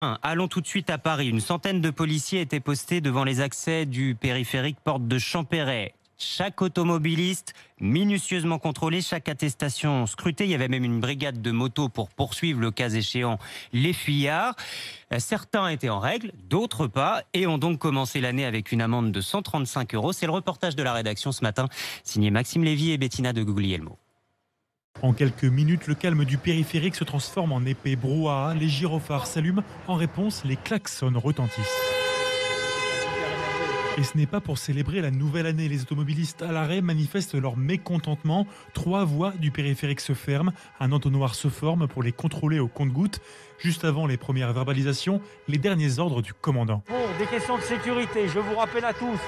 Allons tout de suite à Paris. Une centaine de policiers étaient postés devant les accès du périphérique porte de Champéret. Chaque automobiliste minutieusement contrôlé, chaque attestation scrutée. Il y avait même une brigade de motos pour poursuivre le cas échéant les fuyards. Certains étaient en règle, d'autres pas, et ont donc commencé l'année avec une amende de 135 €. C'est le reportage de la rédaction ce matin, signé Maxime Lévy et Bettina de Guglielmo. En quelques minutes, le calme du périphérique se transforme en épais brouhaha. Les gyrophares s'allument. En réponse, les klaxons retentissent. Et ce n'est pas pour célébrer la nouvelle année. Les automobilistes à l'arrêt manifestent leur mécontentement. 3 voies du périphérique se ferment. Un entonnoir se forme pour les contrôler au compte-gouttes. Juste avant les premières verbalisations, les derniers ordres du commandant. Pour des questions de sécurité, je vous rappelle à tous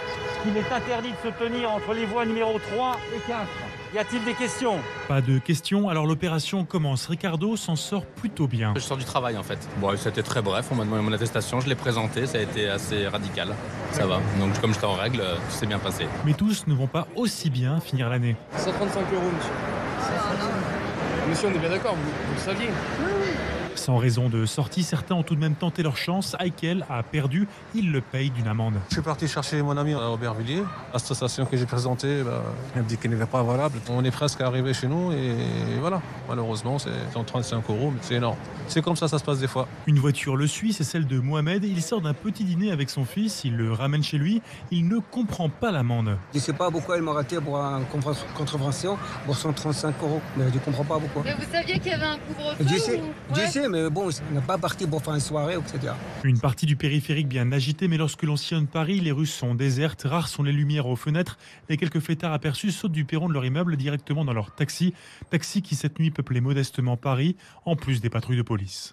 qu'il est interdit de se tenir entre les voies numéro 3 et 4. Y a-t-il des questions? Pas de questions, alors l'opération commence. Ricardo s'en sort plutôt bien. Je sors du travail en fait. Bon, c'était très bref, on m'a demandé mon attestation, je l'ai présentée, ça a été assez radical. Ça va, donc comme j'étais en règle, tout s'est bien passé. Mais tous ne vont pas aussi bien finir l'année. 135 €, monsieur. Monsieur, on est bien d'accord, vous le saviez. Sans raison de sortie, certains ont tout de même tenté leur chance. Aikel a perdu, il le paye d'une amende. Je suis parti chercher mon ami à Aubervilliers. L'attestation que j'ai présentée, elle me dit qu'elle n'était pas valable. On est presque arrivé chez nous et voilà. Malheureusement, c'est 135 €, mais c'est énorme. C'est comme ça se passe des fois. Une voiture le suit, c'est celle de Mohamed. Il sort d'un petit dîner avec son fils, il le ramène chez lui. Il ne comprend pas l'amende. Je ne sais pas pourquoi elle m'a arrêté pour une contrevention pour 135 €. Mais je ne comprends pas pourquoi. Mais vous saviez qu'il y avait un couvre-feu? Je sais, mais bon, on n'est pas parti pour faire une soirée, etc. Une partie du périphérique bien agitée, mais lorsque l'on sillonne Paris, les rues sont désertes, rares sont les lumières aux fenêtres. Les quelques fêtards aperçus sautent du perron de leur immeuble directement dans leur taxi. Taxi qui cette nuit peuplait modestement Paris, en plus des patrouilles de police.